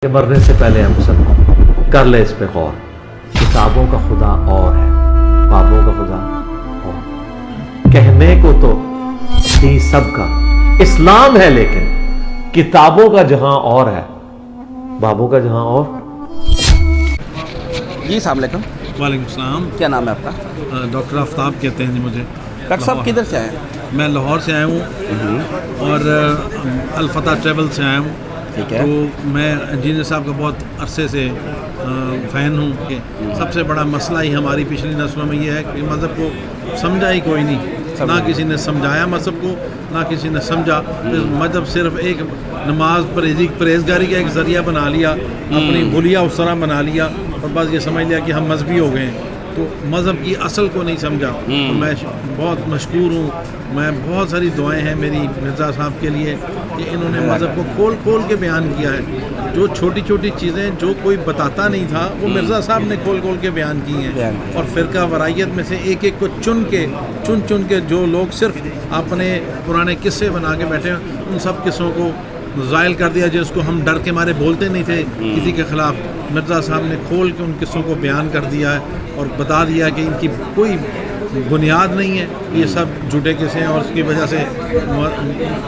کہ مرنے سے پہلے ہم سب کر لے اس پہ غور. کتابوں کا خدا اور ہے، بابوں کا خدا اور. کہنے کو تو ہی سب کا اسلام ہے، لیکن کتابوں کا جہاں اور ہے، بابوں کا جہاں اور. جی السلام علیکم. وعلیکم السلام. کیا نام ہے آپ کا؟ ڈاکٹر آفتاب کہتے ہیں جی مجھے. ڈاکٹر صاحب کدھر سے آئے ہیں؟ میں لاہور سے آیا ہوں اور الفتح ٹریول سے آیا ہوں. ٹھیک ہے. تو میں انجینئر صاحب کا بہت عرصے سے فین ہوں کہ سب سے بڑا مسئلہ ہی ہماری پچھلی نسلوں میں یہ ہے کہ مذہب کو سمجھا ہی کوئی نہیں. نہ کسی نے سمجھایا مذہب کو، نہ کسی نے سمجھا. مذہب صرف ایک نماز پرہیزگاری کا ایک ذریعہ بنا لیا، اپنی بھولیا اس طرح بنا لیا اور بس یہ سمجھ لیا کہ ہم مذہبی ہو گئے ہیں. تو مذہب کی اصل کو نہیں سمجھا. تو میں بہت مشکور ہوں. میں بہت ساری دعائیں ہیں میری مرزا صاحب کے لیے کہ انہوں نے مذہب کو کھول کے بیان کیا ہے. جو چھوٹی چھوٹی چیزیں جو کوئی بتاتا نہیں تھا وہ مرزا صاحب نے کھول کے بیان کی ہیں. اور فرقہ وارائیت میں سے ایک کو چن کے جو لوگ صرف اپنے پرانے قصے بنا کے بیٹھے ہیں، ان سب قصوں کو زائل کر دیا جس کو ہم ڈر کے مارے بولتے نہیں تھے کسی کے خلاف. مرزا صاحب نے کھول کے ان قصوں کو بیان کر دیا ہے اور بتا دیا کہ ان کی کوئی بنیاد نہیں ہے، یہ سب جھوٹے قصے ہیں اور اس کی وجہ سے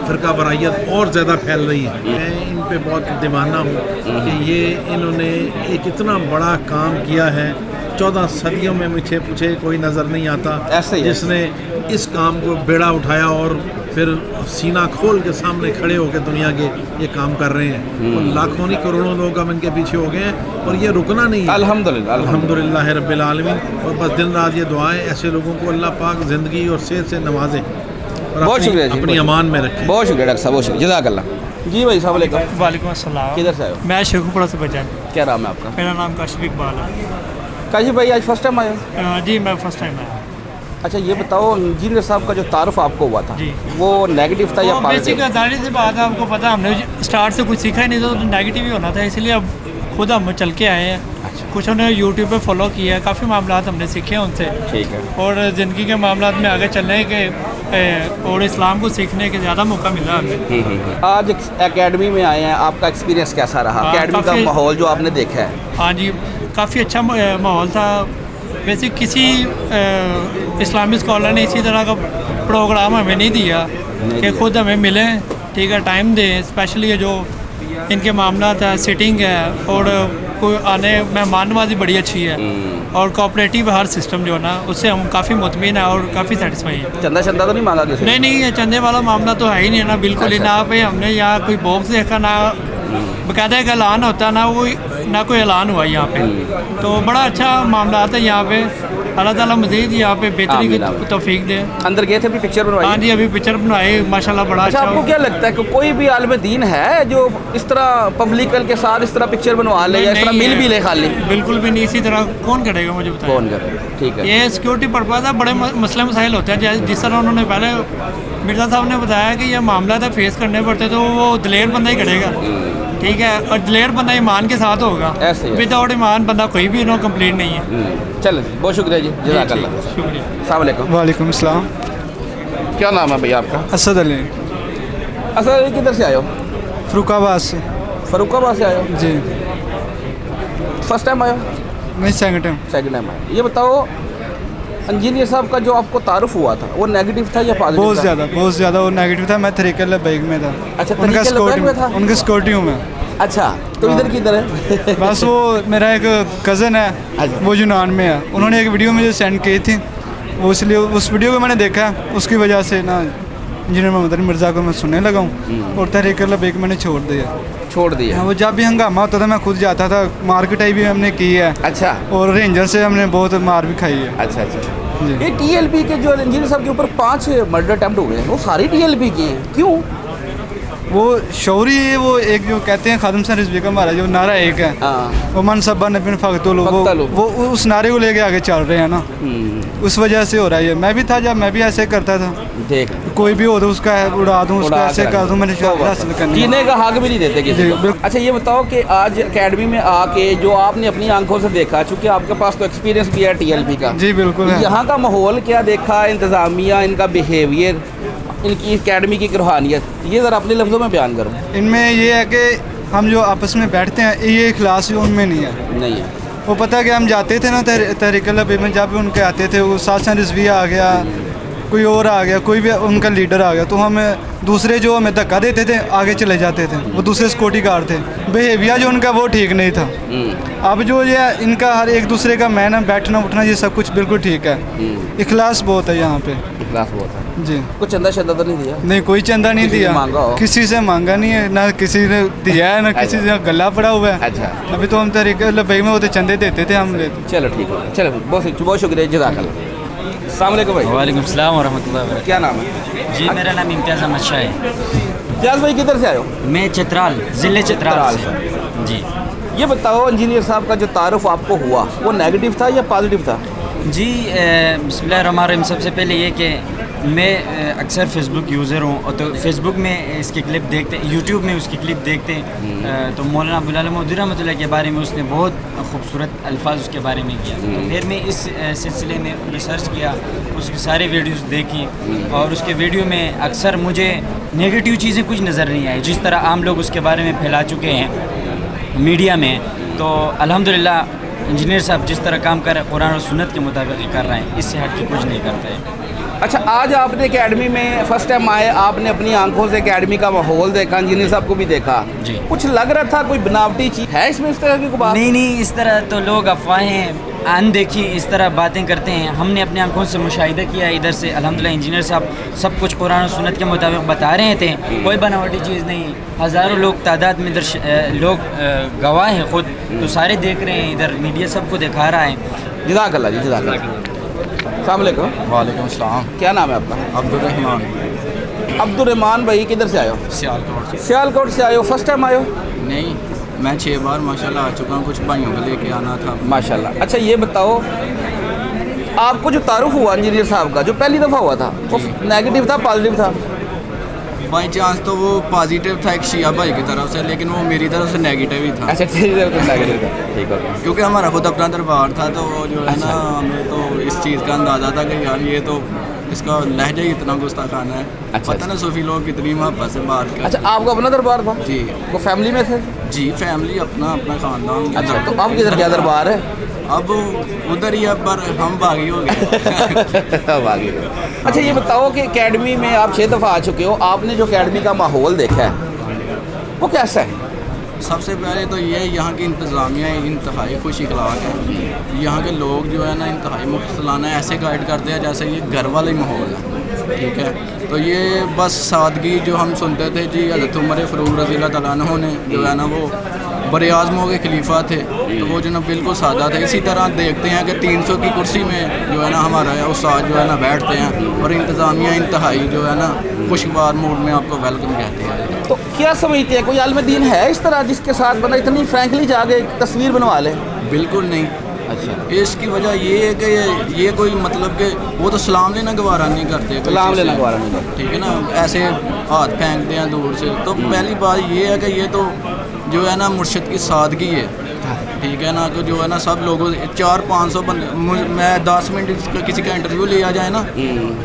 فرقہ وارائیت اور زیادہ پھیل رہی ہے. میں ان پہ بہت دیوانہ ہوں کہ یہ انہوں نے ایک اتنا بڑا کام کیا ہے. 14 صدیوں میں مجھے کوئی نظر نہیں آتا جس نے اس کام کو بیڑا اٹھایا اور پھر سینہ کھول کے سامنے کھڑے ہو کے دنیا کے یہ کام کر رہے ہیں. اور لاکھوں نہیں کروڑوں لوگ اب ان کے پیچھے ہو گئے ہیں اور یہ رکنا نہیں ہے. الحمدللہ رب العالمین. اور بس دن رات یہ دعائیں ایسے لوگوں کو اللہ پاک زندگی اور صحت سے نوازے اور بہت شکریہ جی، اپنی امان میں رکھے. بہت شکریہ ڈاکٹر صاحب، بہت شکریہ، جزاک اللہ. جی بھائی السلام علیکم. وعلیکم السلام. کدھر سے آئے ہو؟ میں شیخو پورہ سے بچا. کیا نام ہے آپ کا؟ میرا نام کاشف اقبال ہے. کاشف بھائی آج فرسٹ ٹائم آئے ہو؟ جی میں فرسٹ ٹائم آیا. اچھا یہ بتاؤ انجینئر صاحب کا جو تعارف آپ کو ہوا تھا جی. وہ نیگیٹو تھا یا پازیٹیو؟ بیسک ظاہر سی بات ہے، آپ کو پتہ ہم نے اسٹارٹ سے کچھ سیکھا ہی نہیں تھا تو نیگیٹو ہی ہونا تھا. اس لیے اب خود ہم چل کے آئے ہیں. کچھ ہم نے یوٹیوب پہ فالو کیا ہے، کافی معاملات ہم نے سیکھے ہیں ان سے. ٹھیک ہے. اور زندگی کے معاملات میں آگے چلنے کے اور اسلام کو سیکھنے کے زیادہ موقع ملا ہمیں. آج اکیڈمی میں آئے ہیں، آپ کا ایکسپیرینس کیسا رہا؟ اکیڈمی کا ماحول جو آپ نے دیکھا ہے. ہاں جی کافی اچھا ماحول تھا. ویسے کسی اسلامی اسکالر نے اسی طرح کا پروگرام ہمیں نہیں دیا کہ خود ہمیں ملیں. ٹھیک ہے، ٹائم دیں. اسپیشلی جو ان کے معاملات ہیں، سیٹنگ ہے اور کوئی آنے مہمان نوازی بڑی اچھی ہے اور کوآپریٹیو ہر سسٹم جو ہے نا اس سے ہم کافی مطمئن ہیں اور کافی سیٹسفائی ہیں. چندہ تو نہیں مانگا کسی؟ نہیں یہ چندے والا معاملہ تو ہے ہی نہیں نا، بالکل ہی. نہ پہ ہم نے یہاں کوئی باکس دیکھا، نہ باقاعدہ ایک اعلان ہوتا نہ کوئی اعلان ہوا یہاں پہ. تو بڑا اچھا معاملات ہے یہاں پہ. اللہ تعالیٰ مزید یہاں پہ بہتری کی توفیق دے. اندر گئے تھے ابھی پکچر بنوائی؟ ہاں جی ابھی پکچر بنوائی ماشاءاللہ بڑا اچھا. آپ کو کیا لگتا ہے کہ کوئی بھی عالم دین ہے جو اس طرح پبلک کے ساتھ اس طرح پکچر بنوا لے یا اس طرح مل بھی لے خالی؟ بالکل بھی نہیں. اسی طرح کون کرے گا مجھے بتائیں. کون کرے گا؟ ٹھیک ہے. یہ سیکورٹی پرپز ہے. بڑے مسئلے مسائل ہوتے ہیں جس طرح انہوں نے پہلے مرزا صاحب نے بتایا کہ یہ معاملات فیس کرنے پڑتے تو وہ دلیر بندہ ہی کرے گا. ٹھیک ہے، اور دلیر بندہ ایمان کے ساتھ ہوگا. ود آؤٹ ایمان بندہ کوئی بھی انہوں کمپلیٹ نہیں ہے. چلیں بہت شکریہ جی، جزاک اللہ. شکریہ. السلام علیکم. وعلیکم السلام. کیا نام ہے بھیا آپ کا؟ اسد علی. اسد علی کدھر سے آئے ہو؟ فروخ آباد سے. فروخ آباد سے آئے ہو؟ جی. فرسٹ ٹائم آئے ہو؟ نہیں سیکنڈ ٹائم. سیکنڈ ٹائم آئے. یہ بتاؤ انجینئر صاحب کا جو آپ کو تعارف ہوا تھا وہ نیگیٹو تھا یا پازیٹیو؟ بہت زیادہ وہ نیگیٹو تھا. میں طریقہ بیگ میں تھا. اچھا ان کا طریقہ میں تھا. ان کے سیکورٹی ہوں میں. اچھا تو ادھر کدھر ہے؟ بس وہ میرا ایک کزن ہے وہ یونان میں ہے. انہوں نے ایک ویڈیو مجھے سینڈ کی تھی، وہ اس لیے اس ویڈیو کو میں نے دیکھا. اس کی وجہ سے نا انجینئر محمد علی مرزا کو میں سننے لگا ہوں اور تحریک بیگ میں نے چھوڑ دیا. وہ جب بھی ہنگامہ ہوتا تھا میں خود جاتا تھا. مارکیٹ بھی ہم نے کی ہے. اچھا. اور رینجر سے ہم نے بہت مار بھی کھائی ہے. اچھا اچھا. یہ ٹی ایل پی کے جو انجینئر صاحب کے اوپر 5 مرڈر اٹیمپٹ ہوئے ہیں وہ ساری ٹی ایل پی کی ہیں، کیوں؟ وہ شعوری ہے. وہ ایک جو کہتے ہیں خادم حسین رضوی کا ہمارا جو نعرہ ایک ہے وہ من صبا نبی فقتل، وہ اس نعرے کو لے کے آگے چل رہے ہیں نا، اس وجہ سے ہو رہا ہے. میں بھی تھا جب میں بھی ایسے کرتا تھا. دیکھ کوئی بھی ہو تو اس کا اڑا دوں، اس کا ایسے کر دوں. میں نے حاصل کرنا جینے کا حق بھی نہیں دیتے کسی کو. اچھا یہ بتاؤ کہ آج اکیڈمی میں آ کے جو آپ نے اپنی آنکھوں سے دیکھا، چونکہ آپ کے پاس تو ایکسپیرینس بھی ہے ٹی ایل پی کا. جی بالکل. یہاں کا ماحول کیا دیکھا، انتظامیہ، ان کا بیہیویئر، ان کی اکیڈمی کی روحانیت، یہ ذرا اپنے لفظوں میں بیان کرو. ان میں یہ ہے کہ हम जो आपस में बैठते हैं ये इखलास उनमें नहीं है। नहीं है। वो पता कि हम जाते थे ना तहरीक-ए-लबी में, जब भी उनके आते थे वो साथ रिजविया आ गया, कोई और आ गया, कोई भी उनका लीडर आ गया, तो हमें दूसरे जो हमें धक्का देते थे आगे चले जाते थे। वो दूसरे सिक्योरिटी गार्ड थे, बिहेवियर जो उनका वो ठीक नहीं था। अब जो ये इनका हर एक दूसरे का मैन बैठना उठना ये सब कुछ बिल्कुल ठीक है। इखलास बहुत है यहाँ पे। इखलास बहुत है जी। कुछ चंदा शंदा तो नहीं दिया? नहीं, कोई चंदा नहीं दिया, किसी से मांगा नहीं है, ना किसी ने दिया है, ना किसी से गला पड़ा हुआ है। अच्छा। अभी तो हम तहरीक-ए-लबी में होते चंदे देते थे, हम लेते। चलो ठीक है, चलो बहुत शुक्रिया, जज़ाकल्लाह। अस्सलाम वालेकुम भाई। वालेकुम सलाम व रहमतुल्लाहि व बरकातहू। क्या नाम है जी? मेरा नाम इम्तियाज़ अहमद शाह है। इम्तियाज़ भाई किधर से आए हो? मैं चित्राल, ज़िले चित्राल से। जी। ये बताओ, इंजीनियर साहब का जो तारुफ आपको हुआ वो नेगेटिव था या पॉजिटिव था? जी, बिस्मिल्लाहिर्रहमानिर्रहीम। सबसे पहले ये कि मैं अक्सर फ़ेसबुक यूज़र हूँ, और तो फ़ेसबुक में इसकी क्लिप देखते, यूट्यूब में उसकी क्लिप देखते हैं, तो मौलाना अब्दुल आलम मौदूदी रहमतुल्लाह के बारे में उसने बहुत खूबसूरत अल्फाज उसके बारे में किया। तो फिर मैं इस सिलसिले में रिसर्च किया, उसके सारे वीडियोस देखी, और उसके वीडियो में अक्सर मुझे नेगेटिव चीज़ें कुछ नज़र नहीं आई, जिस तरह आम लोग उसके बारे में फैला चुके हैं मीडिया में। तो अल्हम्दुलिल्लाह इंजीनियर साहब जिस तरह काम कर रहे हैं कुरान और सुन्नत के मुताबिक कर रहे हैं, इससे हट के कुछ नहीं करते हैं। अच्छा, आज आपने एकेडमी में फर्स्ट टाइम आए, आपने अपनी आंखों से एकेडमी का माहौल देखा, इंजीनियर साहब को भी देखा जी। कुछ लग रहा था कोई बनावटी चीज़ है इसमें, इस तरह की कोई बात? नहीं, इस तरह तो लोग अफवाहें अनदेखी इस तरह बातें करते हैं। हमने अपनी आंखों से मुशाहिदा किया इधर से, अल्हम्दुलिल्लाह इंजीनियर साहब सब कुछ कुरान और सुन्नत के मुताबिक बता रहे थे, कोई बनावटी चीज़ नहीं। हज़ारों लोग तादाद में इधर लोग गवाह हैं खुद, तो सारे देख रहे हैं, इधर मीडिया सबको दिखा रहा है। जज़ाकल्लाह जी, जज़ाकल्लाह। अस्सलाम वालेकुम। वालेकुम सलाम। क्या नाम है आपका? अब्दुर्रहमान। अब्दुर्रहमान भाई किधर से आए हो? सियालकोट से। सियालकोट से आए हो, फर्स्ट टाइम आए हो? नहीं, मैं 6 बार माशाल्लाह आ चुका हूँ, कुछ भाइयों को लेके आना था। माशाल्लाह। अच्छा ये बताओ, आपको जो तारुफ हुआ इंजीनियर साहब का, जो पहली दफ़ा हुआ था, वो नेगेटिव था पॉजिटिव था? बाई चांस तो वो पॉजिटिव था एक शिया भाई की तरफ से, लेकिन वो मेरी तरफ से नेगेटिव ही था। अच्छा, नेगेटिव था, ठीक है। क्योंकि हमारा खुद अपना दरबार था, तो वो जो है ना, हमें तो इस चीज़ का अंदाज़ा था कि यार ये तो इसका लहजा ही इतना गुस्ताखाना है। अच्छा, पता ना सूफी लोग कितनी मोहब्बत से बात करते। अच्छा, आपका अपना दरबार था? जी। वो फैमिली में थे? जी, फैमिली अपना खानदान। अच्छा, तो अब किधर क्या दरबार है? अब उधर ही, अब पर हम बागी हो गए। अच्छा ये बताओ कि एकेडमी में आप 6 दफ़ा आ चुके हो, आपने जो एकेडमी का माहौल देखा है वो कैसा है? सबसे पहले तो ये यहाँ की इंतज़ामिया इंतहाई खुश अखलाक है। यहाँ के लोग जो है ना इंतहाई मुख्तलाना ऐसे गाइड करते हैं जैसे ये घर वाला ही माहौल है, ठीक है। तो ये बस सादगी जो हम सुनते थे जी, हज़रत उमर फ़ारूक रज़ी अल्लाह तआला अन्हु ने जो है ना वो बड़े आज़मों के खलीफा थे, तो वो जो ना बिल्कुल सादा थे। इसी तरह देखते हैं कि 300 की कुर्सी में जो है ना हमारा उस्ताद जो है ना बैठते हैं, और इंतज़ामिया इंतहाई जो है ना खुशगवार मूड में आपको वेलकम कहते हैं। तो क्या समझते हैं, कोई आलिम दीन है इस तरह जिसके साथ बंदा इतनी फ्रैंकली जाके एक तस्वीर बनवा ले? बिल्कुल नहीं। अच्छा, इसकी वजह ये है कि ये कोई मतलब कि वो तो सलाम लेना गवारा नहीं करते, सलाम लेना गवारा नहीं करते, ठीक है ना, ऐसे हाथ फेंकते हैं दूर से। तो पहली बात ये है कि ये तो जो है ना मुर्शिद की सादगी है, ठीक है ना, कि जो है ना सब लोगों 400-500 बंदे, मैं 10 मिनट किसी का इंटरव्यू लिया जाए ना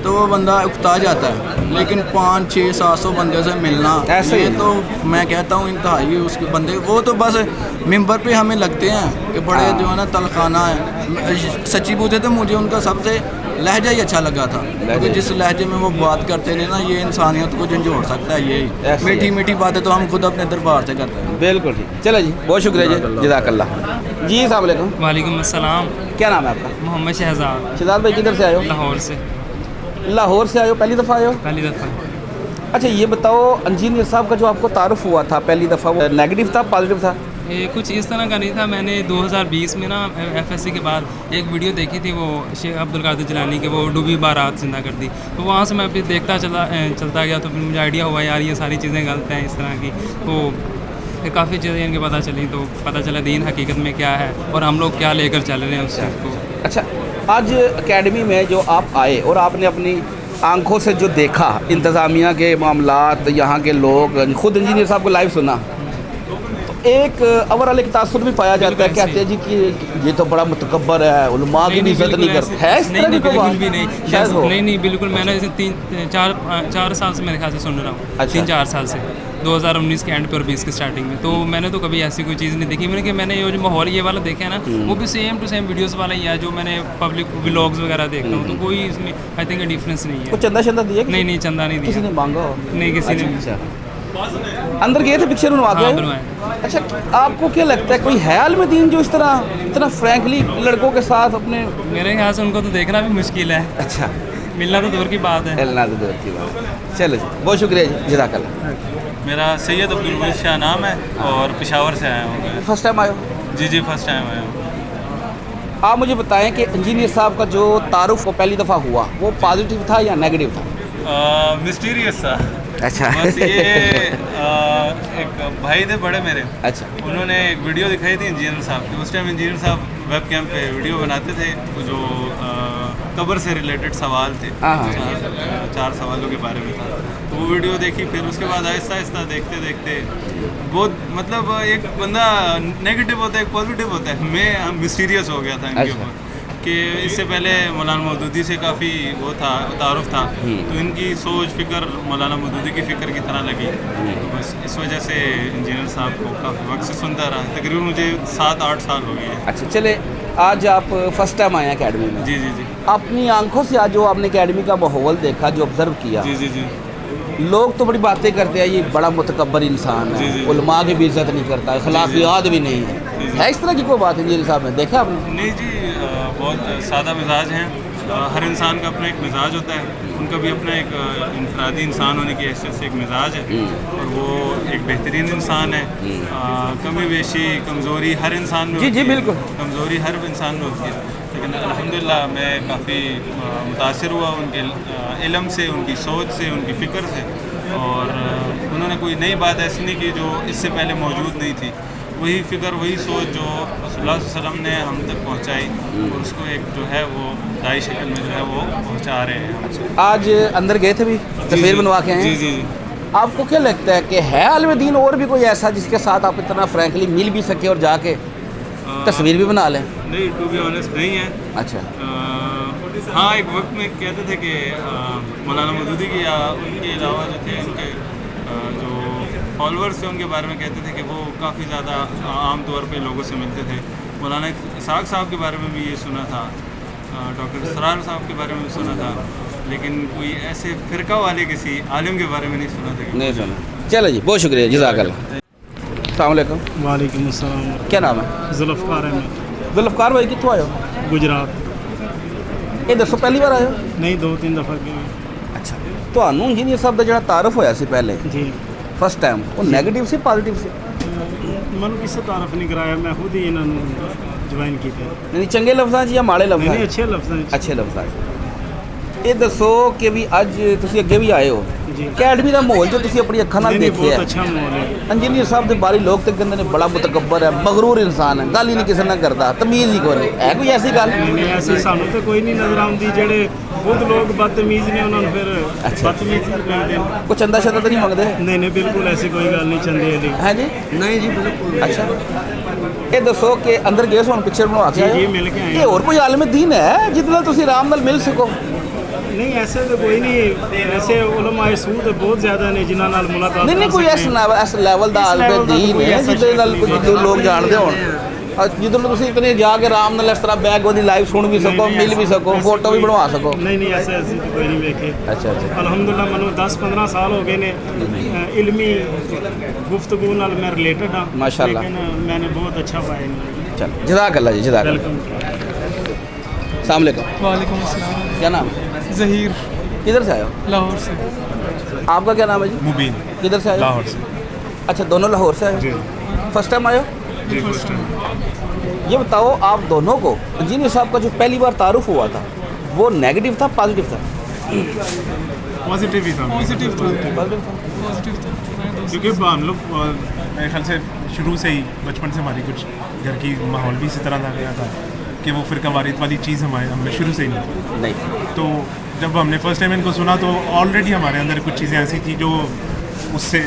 तो वो बंदा उकता जाता है, लेकिन 500-600-700 बंदे से मिलना ऐसे ये तो मैं कहता हूँ इंतहाई उसके बंदे, वो तो बस मिंबर पे हमें लगते हैं कि बड़े जो है ना तलखाना है। सच्ची पूछे तो मुझे उनका सबसे लहजा ही अच्छा लगा था, क्योंकि जिस लहजे में वो बात करते थे ना, ये इंसानियत को झंझोड़ सकता है। यही मीठी मीठी बातें तो हम खुद अपने दरबार से करते हैं। बिल्कुल ठीक। चलो जी, बहुत शुक्रिया जी, जज़ाकल्लाह जी। अस्सलाम वालेकुम। वालेकुम अस्सलाम। क्या नाम है आपका? मोहम्मद शहजाद। शहजाद भाई किधर से आए हो? लाहौर से। लाहौर से आए हो, पहली दफ़ा आए हो? पहली दफ़ा। अच्छा ये बताओ, इंजीनियर साहब का जो आपको तारुफ हुआ था पहली दफ़ा, वो नेगेटिव था पॉजिटिव था? ये कुछ इस तरह का नहीं था। मैंने 2020 में ना FSC के बाद एक वीडियो देखी थी, वो शेख अब्दुल कादिर जिलानी के, वो डूबी बारात जिंदा कर दी। तो वहाँ से मैं फिर देखता चलता गया, तो फिर मुझे आइडिया हुआ यार ये सारी चीज़ें गलत हैं इस तरह की। तो फिर काफ़ी चीज़ें इनके पता चली, तो पता चला दीन हकीकत में क्या है और हम लोग क्या लेकर चल रहे हैं उस चीज़ को। अच्छा, आज एकेडमी में जो आप आए और आपने अपनी आंखों से जो देखा, इंतज़ामिया के मामलात, यहाँ के लोग, खुद इंजीनियर साहब को लाइव सुना, एक ओवरऑल एक तासुर भी पाया जाता है, कहते हैं जी कि ये तो बड़ा मुतकब्बर है, उलमा की भी इज्जत नहीं करते है। इस तरह की कोई बात भी नहीं, शायद हो। नहीं बिल्कुल। मैंने 4 साल से मेरे ख्याल से सुन रहा हूँ। अच्छा। 3-4 साल से। 2019 के एंड पे और 20 की स्टार्टिंग में, तो मैंने तो कभी ऐसी कोई चीज़ नहीं देखी। मैंने कि मैंने ये जो माहौल ये वाला देखा है ना, वो भी सेम टू सेम वीडियोस वाला ही है जो मैंने पब्लिक व्लॉग्स वगैरह देखता हूँ, तो कोई इसमें आई थिंक डिफरेंस नहीं है। कुछ चंदा शंदा दिया? नहीं, चंदा नहीं किसी दिया। ने मांगा हो? नहीं, किसी ने। अच्छा, अंदर गए थे पिक्चर बनवा के? हाँ, बनवाए। अच्छा, आपको क्या लगता है कोई है आलिम दीन जो इस तरह इतना फ्रैंकली लड़कों के साथ अपने? मेरे ख्याल से उनको तो देखना भी मुश्किल है, अच्छा, मिलना तो दूर की बात है। मिलना तो दूर की बात है। चलो जी, बहुत शुक्रिया जी, जज़ाकल्लाह। मेरा सैयद अब्दुल मुईज़ शाह नाम है और पेशावर से आया हूँ। फर्स्ट टाइम आए हो? जी, फर्स्ट टाइम आया हूँ। आप मुझे बताएं कि इंजीनियर साहब का जो तारुफ वो पहली दफ़ा हुआ, वो पॉजिटिव था या नेगेटिव था? मिस्टीरियस था। अच्छा। बस ये एक भाई थे बड़े मेरे, अच्छा, उन्होंने एक वीडियो दिखाई थी इंजीनियर साहब की। उस टाइम इंजीनियर साहब वेब कैम पे वीडियो बनाते थे, जो कब्र से रिलेटेड सवाल थे, चार सवालों के बारे में था। तो वो वीडियो देखी, फिर उसके बाद आहिस्ता आहिस्ता देखते देखते बहुत मतलब एक बंदा नेगेटिव होता है, एक पॉजिटिव होता है। मैं मिस्टीरियस हो गया था इनके ऊपर कि इससे पहले मौलाना मौदूदी से काफ़ी वो था, तारुफ था, तो इनकी सोच फ़िक्र मौलाना मौदूदी की फ़िक्र की तरह लगी। तो बस इस वजह से इंजीनियर साहब को काफ़ी वक्त से सुनता रहा। तकरीबन मुझे 7-8 साल हो गए हैं। अच्छा, चले आज आप फर्स्ट टाइम आए हैं अकेडमी में। जी। अपनी आंखों से आज जो आपने अकेडमी का माहौल देखा, जो ऑब्जर्व किया, जी। लोग तो बड़ी बातें करते हैं, ये बड़ा मुतकब्बर इंसान है, उलमा की भी इज्जत नहीं करता, अखलाकियात भी नहीं है इस तरह की कोई बात इंजीनियर साहब ने देखा आपने? नहीं जी, बहुत सादा मिजाज हैं। हर इंसान का अपना एक मिजाज होता है, उनका भी अपना एक इनफरादी इंसान होने की हैसियत से एक मिजाज है, और वो एक बेहतरीन इंसान है। कमी बेशी कमज़ोरी हर इंसान में जी बिल्कुल, कमज़ोरी हर इंसान में होती है, लेकिन अल्हम्दुलिल्लाह मैं काफ़ी मुतासिर हुआ उनके इल्म से, उनकी सोच से, उनकी फ़िक्र से, और उन्होंने कोई नई बात ऐसी नहीं की जो इससे पहले मौजूद नहीं थी। वही फ़िक्र, वही सोच जो रसूलुल्लाह सल्लल्लाहु अलैहि वसल्लम ने हम तक पहुँचाई, और उसको एक जो है वो दाई शक्ल में जो है वो पहुँचा रहे हैं। आज अंदर गए थे भी, तस्वीर बनवा के आए? जी। आपको क्या लगता है कि है आलिम दीन और भी कोई ऐसा जिसके साथ आप इतना फ्रैंकली मिल भी सके और जाके तस्वीर भी बना लें? नहीं, टू बी ऑनेस्ट नहीं है। अच्छा। हाँ, एक वक्त में कहते थे कि मौलाना मौदूदी की या उनके अलावा जो थे उनके जो फॉलोअर्स थे उनके बारे में कहते थे कि वो काफ़ी ज़्यादा आम तौर पे लोगों से मिलते थे। मौलाना इसाक साहब के बारे में भी ये सुना था, डॉक्टर इसरार साहब के बारे में भी सुना था, लेकिन कोई ऐसे फ़िरका वाले किसी आलिम के बारे में नहीं सुना था। नहीं सुना। चलो जी, बहुत शुक्रिया, जज़ाकल्लाह। अस्सलाम वालेकुम। वालेकुम अस्सलाम। क्या नाम है? जुल्फ़कार अहमद। जुल्फ़कार भाई कितों आए हो? गुजरात। ये दसो पहली बार आए हो? नहीं, 2-3 दफ़ा की। अच्छा, ਤੁਹਾਨੂੰ ਇੰਜੀਨੀਅਰ ਸਾਹਿਬ ਦਾ ਜਿਹੜਾ ਤਾਰਫ ਹੋਇਆ ਸੀ ਪਹਿਲੇ जी, ਫਸਟ ਟਾਈਮ, ਉਹ ਨੈਗੇਟਿਵ ਸੀ ਪੋਜ਼ਿਟਿਵ ਸੀ? ਮੈਨੂੰ ਕਿਸੇ ਤਾਰਫ ਨਹੀਂ ਕਰਾਇਆ, ਮੈਂ ਖੁਦ ਹੀ ਇਹਨਾਂ ਨੂੰ ਜੁਆਇਨ ਕੀਤਾ। ਨਹੀਂ ਚੰਗੇ ਲਫ਼ਜ਼ਾਂ 'ਚ ਜਾਂ ਮਾੜੇ ਲਫ਼ਜ਼ਾਂ 'ਚ? ਨਹੀਂ, ਅੱਛੇ ਲਫ਼ਜ਼ਾਂ ਵਿੱਚ। ਅੱਛੇ ਲਫ਼ਜ਼ਾਂ 'ਚ। ਇਹ ਦੱਸੋ ਕਿ ਵੀ ਅੱਜ ਤੁਸੀਂ ਅੱਗੇ ਵੀ ਆਏ ਹੋ, ਜੀ। ਅਕੈਡਮੀ ਦਾ ਮਾਹੌਲ ਜੋ ਤੁਸੀਂ ਆਪਣੀ ਅੱਖਾਂ ਨਾਲ नहीं, ਦੇਖਿਆ बहुत ਹੈ, अच्छा माहौल है। ਇੰਜੀਨੀਅਰ ਸਾਹਿਬ ਦੇ ਬਾਰੇ ਲੋਕ ਤੇ ਕਹਿੰਦੇ ਨੇ ਬੜਾ ਮੁਤਕੱਬਰ ਹੈ, ਮਗਰੂਰ ਇਨਸਾਨ ਹੈ, ਗੱਲ ਹੀ ਨਹੀਂ ਕਿਸੇ ਨਾਲ ਕਰਦਾ, ਤਮੀਜ਼ ਹੀ ਕੋਈ ਨਹੀਂ ਹੈ, ਕੋਈ ਐਸੀ ਗੱਲ? नहीं, ऐसे सानू तो कोई नहीं नज़र आती, जेडे खुद लोग बदतमीज़ ने उन्होंने फिर बदतमीज़ कहते हैं। ਕੋਈ ਚੰਦਾ ਸ਼ੰਦਾ ਤਾਂ ਨਹੀਂ ਮੰਗਦੇ? नहीं, बिल्कुल ऐसी कोई गल नहीं चंदे वाली। ਹੈ ਜੀ? नहीं जी, बिल्कुल। ਅੱਛਾ, ਇਹ ਦੱਸੋ ਕਿ ਅੰਦਰ ਗਏ ਸੋ ਹੁਣ ਪਿਕਚਰ ਬਣਵਾ ਕੇ जी, ਆਏ जी, ਹੋ? मिल के आए ਇਹ ਹੋਰ ਕੋਈ ਆਲਮ ਦੀਨ ਹੈ ਜਿਹਦੇ ਨਾਲ ਤੁਸੀਂ ਆਰਾਮ ਨਾਲ ਮਿਲ ਸਕੋ? नहीं, ऐसे तो कोई नहीं। ऐसे उलमाए सूद बहुत ज़्यादा ने जिन्होंने नाल मुलाकात नहीं कर कोई सकते हैं। ਇਸ ਲੈਵਲ ਦਾ ਆਲਮ level ਦਾ ਦੀਨ ਕੋਈ ਹੈ ਐਸਾ ਜਿਹਦੇ ਨਾਲ ਸ਼ਖਸ ਕੁਝ ਨਹੀਂ ਜੋ ਲੋਕ ਜਾਣਦੇ ਹੋਣ, ਜਿੱਦੋਂ ਤੁਸੀਂ ਇਤਨੇ ਜਾ ਕੇ ਆਰਾਮ ਨਾਲ ਇਸ ਤਰ੍ਹਾਂ ਬੈਗ ਉਹਦੀ ਲਾਈਵ ਸੁਣ ਵੀ ਸਕੋ, नहीं, ਮਿਲ ਵੀ ऐसे- ਸਕੋ, ऐसे ਫੋਟੋ ਵੀ कोई- ਬਣਵਾ ਸਕੋ। नहीं, ऐसे तो कोई नहीं देखे। अच्छा। अलहमदुलिल्लाह मैंने 10-15 साल हो गए ने इल्मी गुफ्तगू नाल मैं रिलेटेड हाँ, माशाअल्लाह। लेकिन मैंने बहुत अच्छा पाया इन्हें। चलो जज़ाकल्लाह जी, जज़ाकल्लाह। वेलकम। अस्सलाम वालेकुम। वालेकुम अस्सलाम। क्या नाम? ज़हीर, किधर से आए हो? लाहौर से। आपका क्या नाम है जी? मुबीन, किधर से आए हो? लाहौर से। अच्छा, दोनों लाहौर से आए हो? फर्स्ट टाइम आए हो? जी, फर्स्ट टाइम। ये बताओ आप दोनों को इंजीनियर साहब का जो पहली बार तारुफ हुआ था वो नेगेटिव था पॉजिटिव था? पॉजिटिव ही था, पॉजिटिव था। पॉजिटिव था। पॉजिटिव था। क्योंकि हम लोग मेरे ख्याल से शुरू से ही बचपन से हमारी कुछ घर की माहौल भी इसी तरह का गया था कि वो फ़िरका वारियत वाली चीज़ हमें शुरू से ही नहीं नहीं। तो जब हमने फ़र्स्ट टाइम इनको सुना तो ऑलरेडी हमारे अंदर कुछ चीज़ें ऐसी थी जो उससे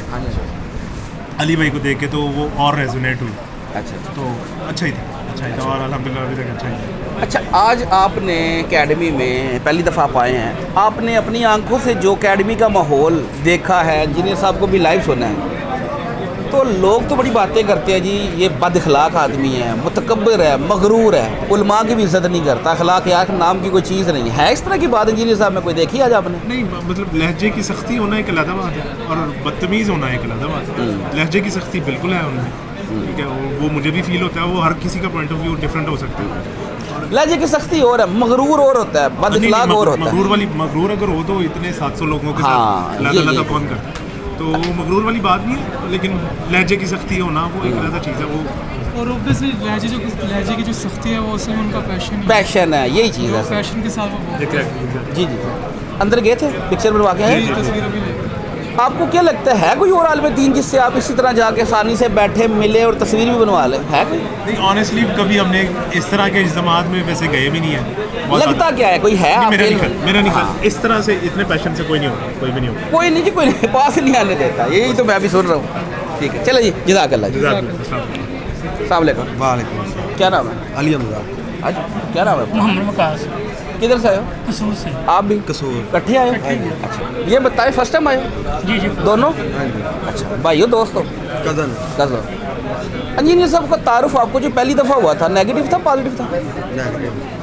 अली भाई को देख के तो वो और रेजोनेट हुई। अच्छा। तो अच्छा ही था और अल्हम्दुलिल्लाह अभी तक अच्छा ही है। अच्छा, आज आपने एकेडमी में पहली दफ़ा आप आए हैं, आपने अपनी आंखों से जो एकेडमी का माहौल देखा है, इंजीनियर साहब को भी लाइव सुना है, تو لوگ تو بڑی باتیں کرتے ہیں جی یہ بد اخلاق آدمی ہے, متکبر ہے, مغرور ہے, علماء کی بھی عزت نہیں کرتا, اخلاقیات نام کی کوئی چیز نہیں ہے. اس طرح کی بات انجینئر صاحب میں کوئی دیکھی آج آپ نے؟ نہیں, مطلب لہجے کی سختی ہونا ایک علیحدہ بات ہے اور بدتمیز ہونا ایک علیحدہ بات ہے. لہجے کی سختی بالکل ہے ان میں, ٹھیک ہے, وہ مجھے بھی فیل ہوتا ہے, وہ ہر کسی کا پوائنٹ آف ویو ڈفرینٹ ہو سکتا ہے. لہجے کی سختی اور ہے, مغرور اور ہوتا ہے, بد اخلاق اور ہوتا ہے. مغرور اگر ہو تو اتنے 700 لوگوں کے ساتھ علیحدہ کون کرتا ہے, تو وہ مغرور والی بات نہیں ہے, لیکن لہجے کی سختی ہونا وہ ایک علیحدہ چیز ہے. وہ اور اوبیسلی لہجے کی جو سختی ہے وہ اصل میں ان کا پیشن ہے, یہی چیز ہے. پیشن کے ساتھ جی جی اندر گئے تھے پکچر بنوا کے ہیں. تصویریں بھی لے. آپ کو کیا لگتا ہے کوئی اور عالم دین جس سے آپ اسی طرح جا کے آسانی سے بیٹھے ملے اور تصویر بھی بنوا لیں, ہے کوئی؟ نہیں, آنیسٹلی کبھی ہم نے اس طرح کے اجتماعات میں ویسے گئے بھی نہیں ہیں. لگتا کیا ہے کوئی ہے؟ میرا نہیں خیال اس طرح سے اتنے پیشن سے کوئی نہیں ہوگا, کوئی بھی نہیں ہوگا. کوئی نہیں جی, کوئی نہیں, پاس نہیں آنے دیتا, یہی تو میں بھی سن رہا ہوں. ٹھیک ہے چلے جی, جزاک اللہ جی. السلام علیکم. وعلیکم السلام. کیا نام ہے؟ علی امزاد. کیا نام ہے؟ محمد وقاص. کدھر سے آئے ہو؟ قصور سے. آپ بھی قصور کٹھے آئے ہو؟ اچھا, یہ بتائیں فرسٹ ٹائم آئے ہو؟ جی جی دونوں. ہاں جی, اچھا بھائی ہو دوست ہو؟ کزن. انجینئر صاحب کا تعارف آپ کو جو پہلی دفعہ ہوا تھا نیگیٹو تھا پازیٹیو تھا؟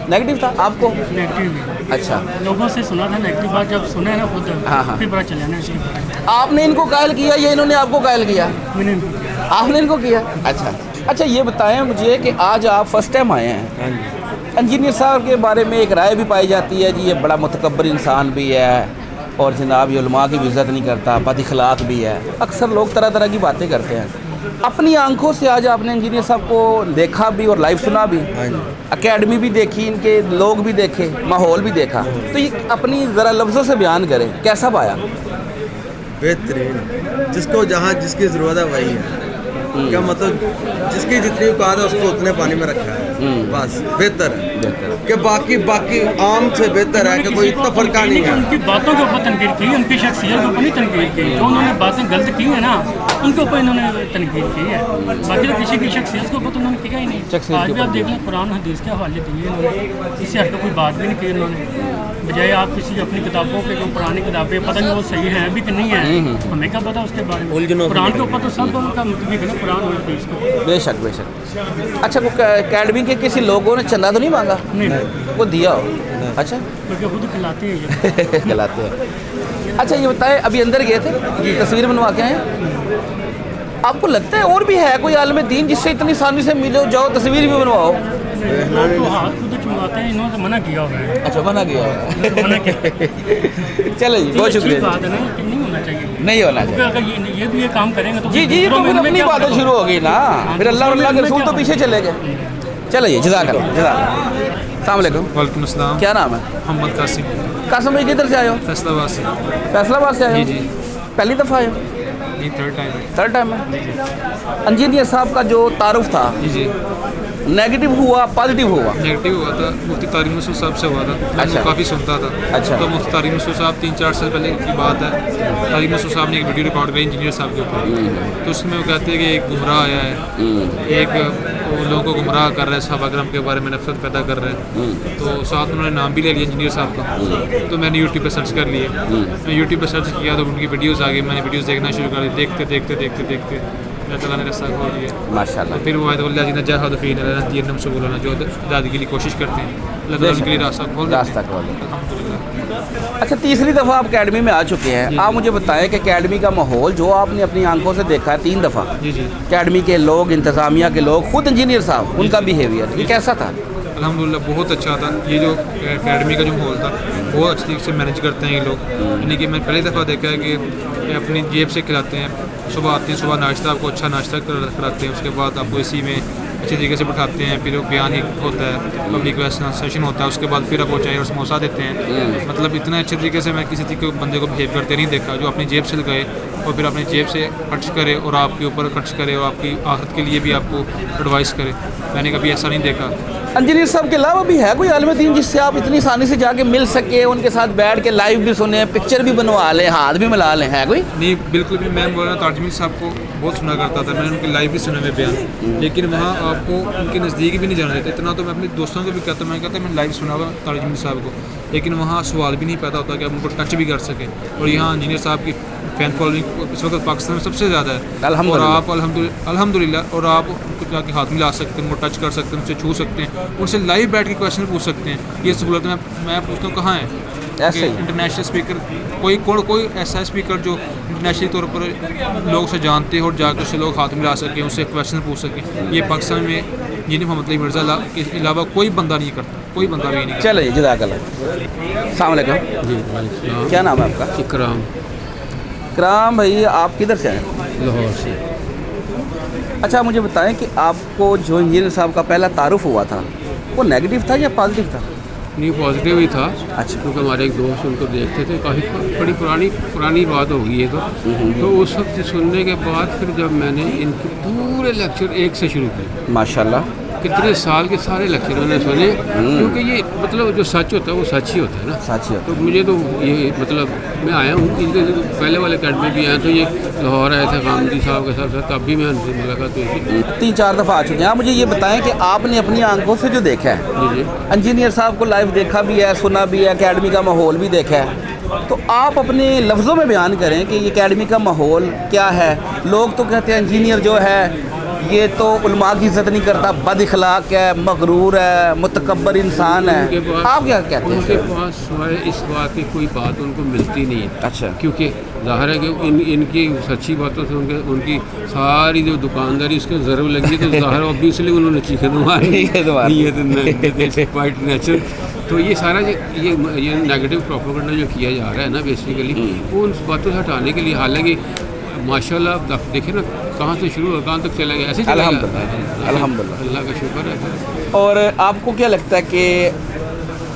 نیگیٹو تھا. آپ کو نیگیٹو. اچھا, لوگوں سے سنا تھا نیگیٹو بات, جب سنا نا خود پھر پتا چلا نا. آپ نے ان کو قائل کیا یا انہوں نے آپ کو قائل کیا؟ آپ نے ان کو کیا. اچھا اچھا, یہ بتائیں مجھے کہ آج آپ فرسٹ ٹائم آئے ہیں. انجینئر صاحب کے بارے میں ایک رائے بھی پائی جاتی ہے جی یہ بڑا متکبر انسان بھی ہے اور جناب یہ علماء کی بھی عزت نہیں کرتا, بد اخلاق بھی ہے. اکثر لوگ طرح طرح کی باتیں کرتے ہیں. اپنی آنکھوں سے آج آپ نے انجینئر صاحب کو دیکھا بھی اور لائیو سنا بھی, اکیڈمی بھی دیکھی, ان کے لوگ بھی دیکھے, ماحول بھی دیکھا, تو یہ اپنی ذرا لفظوں سے بیان کریں کیسا پایا؟ بہترین, جس کو جہاں جس کی ضرورت ہے وہی ہے. کیا مطلب جس کی جتنی اوقات ہے اس کو اتنے پانی میں رکھا ہے, بس بہتر ہے. کہ باقی عام سے بہتر ہے کہ کوئی اتنا فرقہ نہیں ہے. ان کی باتوں کے اوپر تنقید کی, ان کی شخصیت کے اوپر نہیں تنقید کی. جو انہوں نے باتیں غلط کی ہیں نا ان کے اوپر انہوں نے تنقید کی ہے, باقی تو کسی کی شخصیت کے اوپر تو انہوں نے کیا ہی نہیں. آج بھی آپ دیکھ لیں قرآن حدیث کے حوالے دیے انہوں نے, اس سے ہٹ کے کوئی بات بھی نہیں کی انہوں نے. بجائے آپ کسی اپنی کتابوں کے جو پرانی کتابیں پتہ نہیں وہ صحیح ہیں بھی کہ نہیں ہیں, ہمیں کیا پتہ اس کے بارے میں. قرآن کے اوپر تو سب ان کا مطابق ہے نا, قرآن اور حدیث کو. بے شک بے شک. اچھا, وہ اکیڈمی کے کسی لوگوں نے چندہ تو نہیں مانگا؟ نہیں, وہ دیا ہو. اچھا, کیونکہ خود کھلاتے ہیں کھلاتے ہیں. اچھا یہ بتائیں, ابھی اندر گئے تھے تصویر بنوا کے آئے, آپ کو لگتا ہے اور بھی ہے کوئی عالم دین جس سے اتنی آسانی سے ملو, جاؤ تصویر بھی بنواؤ؟ تو ہاتھ خود چماتے ہیں, انہوں نے منع کیا ہوا ہے. اچھا, منع کیا ہوا ہے. چلو جی, بہت شکریہ. بات ہے نا, نہیں ہونا چاہیے, نہیں ہونا چاہیے. اگر یہ بھی یہ کام کریں گے تو جی جی, تو پھر اپنی باتیں شروع ہو گئی نا, پھر اللہ اللہ کے رسول تو پیچھے چلے گئے. چلو جزاک اللہ. السلام علیکم. وعلیکم السلام. کیا نام ہے؟ محمد قاسم. قاسم بھائی کدھر سے آئے ہو؟ فیصل آباد سے. فیصل آباد سے آئے ہو؟ جی. پہلی دفعہ آئے ہو؟ جی, تھرڈ ٹائم ہے. انجینئر صاحب کا جو تعارف تھا جی نیگیٹو ہوا پازیٹیو ہوا؟ نیگیٹو ہوا تھا, مفتی طارق مسعود صاحب سے ہوا تھا. اچھا, کافی سنتا تھا. اچھا, تو مفتی طارق مسعود صاحب 3-4 سال پہلے کی بات ہے, طارق مسعود صاحب نے ایک ویڈیو ریکارڈ کری انجینئر صاحب کے اوپر. تو اس میں وہ کہتے ہیں کہ ایک گمراہ آیا ہے, ایک وہ لوگوں کو گمراہ کر رہا ہے, صحابہ کرام کے بارے میں نفرت پیدا کر رہا ہے. تو ساتھ انہوں نے نام بھی لے لیا انجینئر صاحب کا. تو میں نے یوٹیوب پہ سرچ کر لیے, میں یوٹیوب پہ سرچ کیا تو ان کی ویڈیوز آ گئی, میں نے ویڈیوز دیکھنا شروع کر دی. دیکھتے دیکھتے دیکھتے دیکھتے اللہ تعالیٰ نے رستہ کھول دیا ماشاء اللہ. پھر وہ اللہ جی نے جہاد فی سبیل اللہ سے بولانا, جو دادی کے لیے کوشش کرتے ہیں, اللہ تعالیٰ کے لیے راستہ کھول دیا. اچھا, تیسری دفعہ آپ اکیڈمی میں آ چکے ہیں. آپ مجھے بتائیں کہ اکیڈمی کا ماحول جو آپ نے اپنی آنکھوں سے دیکھا ہے 3 دفعہ, اکیڈمی کے لوگ, انتظامیہ کے لوگ, خود انجینئر صاحب, ان کا بیہیویئر یہ کیسا تھا؟ الحمدللہ بہت اچھا تھا. یہ جو اکیڈمی کا جو ماحول تھا بہت اچھی طریقے سے مینیج کرتے ہیں یہ لوگ. یعنی کہ میں پہلی دفعہ دیکھا ہے کہ اپنی جیب سے کھلاتے ہیں. صبح آتے ہیں, صبح ناشتہ آپ کو اچھا ناشتہ کراتے ہیں, اس کے بعد آپ کو اسی میں اچھی طریقے سے بٹھاتے ہیں. پھر بیان ہوتا ہے, پبلک سیشن ہوتا ہے, اس کے بعد پھر آپ کو چائے اور سموسہ دیتے ہیں. مطلب اتنا اچھے طریقے سے میں کسی طریقے بندے کو بہیو کرتے نہیں دیکھا جو اپنی جیب سے لگائے اور پھر اپنی جیب سے خرچ کرے اور آپ کے اوپر خرچ کرے اور آپ کی آخرت کے لیے بھی آپ کو ایڈوائس کرے. मैंने कभी ऐसा नहीं देखा। इंजीनियर साहब के अलावा भी है कोई आलिम दीन जिससे आप इतनी आसानी से जाके मिल सके, उनके साथ बैठ के लाइव भी सुने, पिक्चर भी बनवा लें, हाथ भी मिला लें, है कोई? नहीं, बिल्कुल भी। मैं बोल रहा ताजमील साहब को बहुत सुना करता था, मैंने उनके लाइव भी सुने हुए बयान, लेकिन वहाँ आपको उनके नज़दीक भी नहीं जाना देते। इतना तो मैं अपने दोस्तों को भी कहता, मैं कहता मैं लाइव सुना हुआ ताजमील साहब को, लेकिन वहाँ सवाल भी नहीं पैदा होता कि आप उनको टच भी कर सकें। और यहाँ इंजीनियर साहब की फ़ैन फॉलोइंग इस वक्त पाकिस्तान में सबसे ज़्यादा है, और आप अल्हम्दुलिल्लाह और आप उनको जाके हाथ मिला सकते हैं, उनको टच कर सकते हैं, उनसे छू सकते हैं, उनसे लाइव बैठ के क्वेश्चन पूछ सकते हैं। ये सहूलत मैं पूछता हूँ कहाँ है ऐसे इंटरनेशनल स्पीकर, कोई ऐसा स्पीकर जो इंटरनेशनल तौर पर लोग उसे जानते हो और जाकर उससे लोग हाथ मिला सकें, उससे क्वेश्चन पूछ सकें। ये पाकिस्तान में इंजीनियर मोहम्मद अली मिर्ज़ा के अलावा कोई बंदा नहीं करता, कोई बंदा भी नहीं करता। चलिए जज़ाकल्लाह। अस्सलाम वालेकुम जी। क्या नाम है आपका? इकराम। इकराम भाई, आप किधर से हैं? लाहौर से। अच्छा, मुझे बताएं कि आपको जो इंजीनियर साहब का पहला तारुफ हुआ था वो नेगेटिव था या पॉजिटिव था? नहीं, पॉजिटिव ही था। अच्छा। क्योंकि हमारे एक दोस्त उनको देखते थे, काफ़ी बड़ी पुरानी बात होगी ये तो उस वक्त सुनने के बाद फिर जब मैंने इनके पूरे लेक्चर एक से शुरू किए, माशाल्लाह कितने साल के सारे लेक्चर मैंने सुने, क्योंकि ये मतलब जो सच होता है वो सच ही होता है ना, सच ही होता है। तो मुझे तो ये मतलब मैं आया हूँ इनके पहले वाले अकेडमी भी आया, तो ये लाहौर आए थे गांधी साहब के साथ, तब भी मैं उनसे मुलाकात हुई थी। 3-4 दफ़ा आ चुके हैं। आप मुझे ये बताएं कि आपने अपनी आंखों से जो देखा है, जी इंजीनियर साहब को लाइव देखा भी है, सुना भी है, अकेडमी का माहौल भी देखा है, तो आप अपने लफ्ज़ों में बयान करें कि ये अकेडमी का माहौल क्या है। लोग तो कहते हैं इंजीनियर जो है ये तो उलमा की इज़्ज़त नहीं करता, बद इखलाक है, मगरूर है, मुतकब्बर इंसान है, आप क्या कहते हैं? उनके पास सिवाय इस बात की कोई बात उनको मिलती नहीं है। अच्छा। क्योंकि ज़ाहिर है कि इनकी सच्ची बातों से उनकी सारी जो दुकानदारी उसके ज़रूर लगी, तो ज़ाहिर ऑब्वियसली उन्होंने चीखें मारी, ये क्वाइट नेचुरल। तो ये सारा ये नेगेटिव प्रोपेगेंडा जो किया जा रहा है ना बेसिकली, वो उन बातों से हटाने के लिए, हालांकि माशाल्लाह देखिए ना कहाँ से शुरू हुआ कहाँ तक चला गया, ऐसे अल्हम्दुलिल्लाह अल्लाह का शुक्र है। और आपको क्या लगता है कि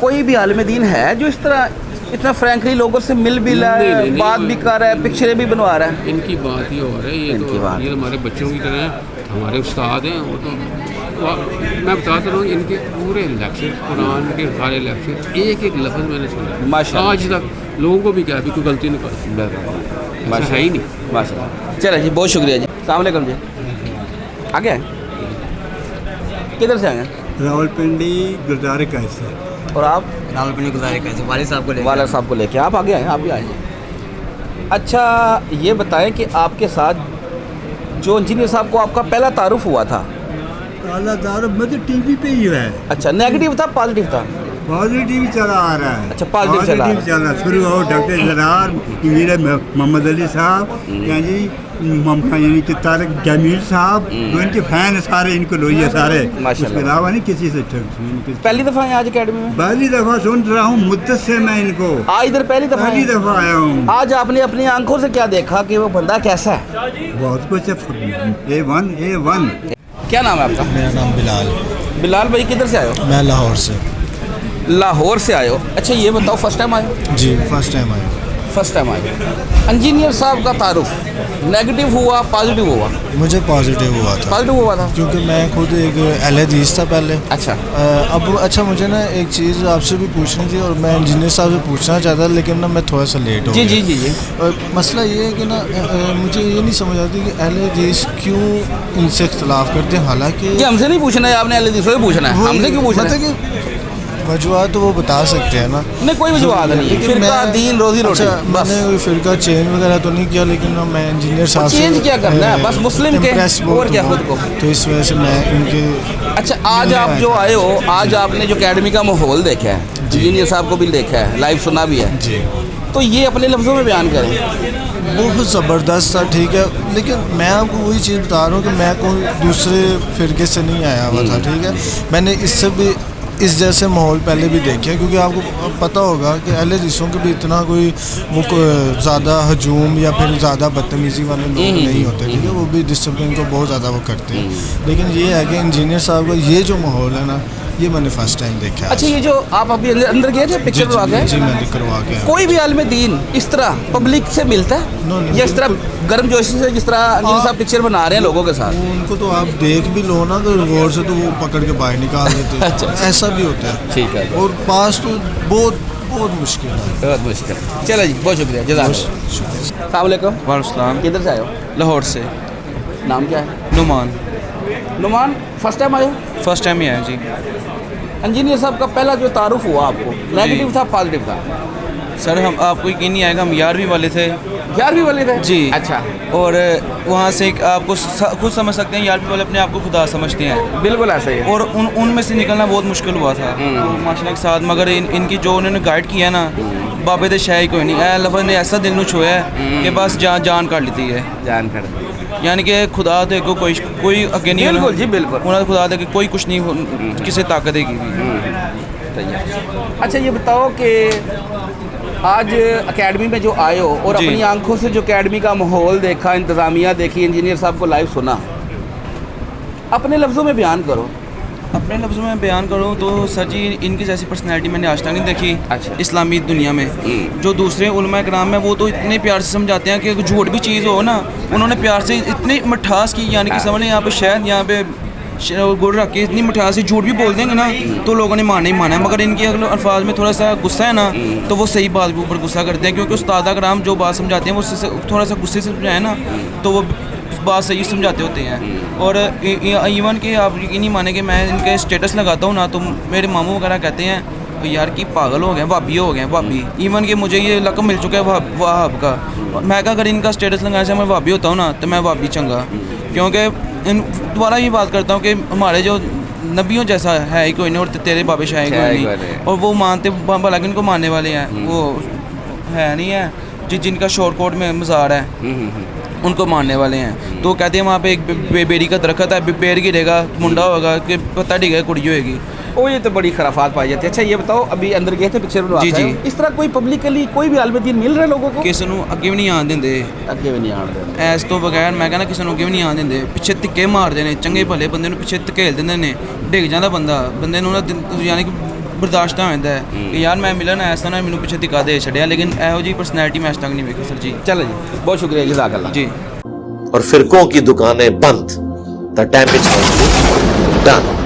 कोई भी आलिम दीन है जो इस तरह इतना फ्रैंकली लोगों से मिल भी रहा है, बात भी कर रहा है, पिक्चरें भी बनवा रहा है? इनकी बात ही हो रही है, ये हमारे बच्चों की तरह हैं, हमारे उस्ताद हैं। वो तो मैं बताता रहूँ, इनके पूरे लेक्चर, कुरान के सारे लेक्चर एक एक लफ्ज़ मैंने सुना, आज तक लोगों को भी क्या कोई गलती नहीं करती, ऐसा है ही नहीं। माशाल्लाह। चलिए जी, बहुत शुक्रिया जी। अस्सलाम वालेकुम जी। आगे किधर से आए हैं? रावलपिंडी गुरुद्वारे कैसे। और आप? रावलपिंडी गुरुद्वारे कैसे, वालिद साहब को लेके आप आगे आए, आप भी आए। अच्छा, ये बताएं कि आपके साथ जो इंजीनियर साहब को आपका पहला तारुफ हुआ था, पहला तारुफ मतलब टीवी पे ही है। अच्छा, नेगेटिव था पॉजिटिव था? पॉजिटिव चला आ रहा है। अच्छा, पॉजिटिव चल रहा है। शुरू हो डॉक्टर जरार, इंजीनियर मोहम्मद अली साहब, यानी यानी कि तारक जमील साहब, जो इनके फैन है सारे, इनको लोहिया सारे, उसके अलावा नहीं किसी से। पहली दफ़ा है आज अकेडमी में? पहली दफ़ा सुन रहा हूँ, मुद्दत से मैं इनको आज इधर पहली दफ़ा आया हूँ। आज आपने अपनी आंखों से क्या देखा कि वो बंदा कैसा है? बहुत कुछ है, A1। क्या नाम है आपका? मेरा नाम बिलाल। बिलाल भाई, किधर से आए हो? मैं लाहौर से। लाहौर से आए हो? अच्छा, ये बताओ फर्स्ट टाइम आए हो? जी, फर्स्ट टाइम आए। फर्स्ट टाइम आए। इंजीनियर साहब का तारुफ नेगेटिव हुआ पॉजिटिव हुआ? मुझे पॉजिटिव हुआ था। पॉजिटिव हुआ था क्योंकि मैं खुद एक अहले हदीस था पहले। अच्छा। अब अच्छा, मुझे ना एक चीज़ आपसे भी पूछनी थी और मैं इंजीनियर साहब से पूछना चाहता, लेकिन ना मैं थोड़ा सा लेट हो गया। जी जी जी। और मसला ये है कि ना मुझे ये नहीं समझ आती कि अहले हदीस क्यों इनसे इख्तलाफ करते हैं, हालांकि हमसे नहीं पूछना है, आपने अहले हदीस से पूछना है, हमसे क्यों पूछना है? वजूहत तो वो बता सकते हैं ना। नहीं, कोई वजूहत नहीं, फिरका दीन रोजी रोटी। अच्छा, मैंने कोई फिरका चेंज वगैरह तो नहीं किया, लेकिन मैं इंजीनियर साहब चेंज क्या करना है, बस मुस्लिम के और क्या खुद को, तो इस वजह से मैं इनके। अच्छा, आज आप जो आए हो, आज आपने जो अकेडमी का माहौल देखा है, इंजीनियर साहब को भी देखा है, लाइव सुना भी है जी, तो ये अपने लफ्ज़ों में बयान करें। बहुत ज़बरदस्त था, ठीक है, लेकिन मैं आपको वही चीज़ बता रहा हूँ कि मैं कोई दूसरे फ़िरके से नहीं आया हुआ था, ठीक है। मैंने इससे भी इस जैसे माहौल पहले भी देखे, क्योंकि आपको पता होगा कि अहले हदीसों के भी इतना कोई वो ज़्यादा हजूम या फिर ज़्यादा बदतमीज़ी वाले लोग नहीं होते, ठीक है, वो भी डिसिप्लिन को बहुत ज़्यादा वो करते हैं। लेकिन ये है कि इंजीनियर साहब का ये जो माहौल है ना, ये मैंने फर्स्ट टाइम देखा है। अच्छा, ये जो आप अभी अंदर गए थे पिक्चर करवा के? जी मैंने करवा के। कोई भी आलिम दीन इस तरह पब्लिक से मिलता है या इस तरह गर्मजोशी से जिस तरह अंजीर साहब पिक्चर बना रहे हैं लोगों के साथ? उनको तो आप देख भी लो ना तो गौर से, तो वो पकड़ के बाहर निकाल देते हैं। अच्छा, ऐसा भी होता है। ठीक है। और पास तो बहुत बहुत मुश्किल है, बहुत मुश्किल। चलो जी, बहुत शुक्रिया, जज़ाकल्लाह। अस्सलाम वालेकुम। वालेकुम। किधर से आए हो? लाहौर से। नाम क्या है? नुमान। नुमान, फर्स्ट टाइम आए हो? फर्स्ट टाइम ही आया जी। इंजीनियर साहब का पहला जो तारुफ हुआ आपको, नेगेटिव था पॉजिटिव था? सर हम आपको यकीन नहीं आएगा, हम 11वीं वाले थे। 11वीं वाले थे जी। अच्छा। और वहाँ से आपको खुद समझ सकते हैं 11वीं वाले अपने आप को खुदा समझते हैं। बिल्कुल ऐसा ही है। और उनमें से निकलना बहुत मुश्किल हुआ था तो माशाल्लाह के साथ। मगर इनकी जो उन्होंने गाइड किया ना, बाबे दे शाही कोई नहीं है, लफज ने ऐसा दिल में छुआ है कि बस जान काट लेती है। जान काट दी, यानी कि खुदा दे को कोई अगे नहीं। बिल्कुल जी, बिल्कुल। उन्होंने खुदा दे के कोई कुछ नहीं, किसी ताकत देगी भी। अच्छा, ये बताओ कि आज एकेडमी में जो आए हो और अपनी आंखों से जो एकेडमी का माहौल देखा, इंतज़ामिया देखी, इंजीनियर साहब को लाइव सुना, अपने लफ्ज़ों में बयान करो। अपने लफ्ज़ों में बयान करूँ तो सर जी, इनकी जैसी पर्सनैलिटी मैंने आज तक नहीं देखी। अच्छा। इस्लामी दुनिया में जो दूसरे उलमा कराम है वो तो इतने प्यार से समझाते हैं कि झूठ भी चीज़ हो ना, उन्होंने प्यार से इतनी मिठास की, यानी कि समझ लें यहाँ पे शहद, यहाँ पे गुड़ रख के इतनी मिठास से झूठ भी बोल देंगे ना तो लोगों ने माना ही माना है। मगर इनके अगर अल्फाज में थोड़ा सा गुस्सा है ना तो वो सही बात के ऊपर गुस्सा करते हैं, क्योंकि उस्ताद कराम जो बात समझाते हैं वो उससे थोड़ा सा गुस्से से समझाए ना तो वो बात सही समझाते होते हैं। और इवन कि आप यकीन नहीं माने कि मैं इनके स्टेटस लगाता हूँ ना तो मेरे मामू वगैरह कहते हैं यार कि पागल हो गए, वाबी हो गए, वाबी। इवन कि मुझे ये लक़ब मिल चुका है वहाब का। मैं अगर इनका स्टेटस लगाने से मैं वाबी होता हूँ ना तो मैं वाबी चंगा, क्योंकि इन दोबारा ये बात करता हूँ कि हमारे जो नबियों जैसा है ही कोई नहीं और तेरे बाबे शाह कोई नहीं। और वो मानते भला इनको मानने वाले हैं, वो है नहीं है जिनका शोर कोट में मज़ार है उनको मारने वाले हैं। तो कहते हैं वहाँ पे एक बेड़ी का दरख्त है, पेड़ गिरेगा, मुंडा होगा कि पता डिगा कुड़ी होएगी। ओ ये तो बड़ी खराफात पाई जाती है। अच्छा, ये बताओ, अभी अंदर गए थे पिक्चर बनवा? जी जी। इस तरह कोई पब्लिकली कोई भी आलिम दीन मिल रहे लोगों को? किसी को अगे भी नहीं आन देंगे, अगे भी नहीं आन देंगे ऐस तो बगैर। मैं कहना किसी को अगे भी नहीं आन देंगे, पिछे धिक्के मारते हैं, चंगे भले बंदे पिछे धकेल देंगे ने, डिग जाता बंदे यानी कि बर्दाश्त हो जाता है कि यार मैं मिलन ऐसा ना मैंने पिछे धिक्का दे छड़िया, लेकिन एहो जी पर्सनैलिटी मैं अज तक नहीं देखी सर जी। चलो जी, बहुत शुक्रिया, जज़ाकल्लाह जी। और फिरकों की दुकानें बंद, द डैमेज डन।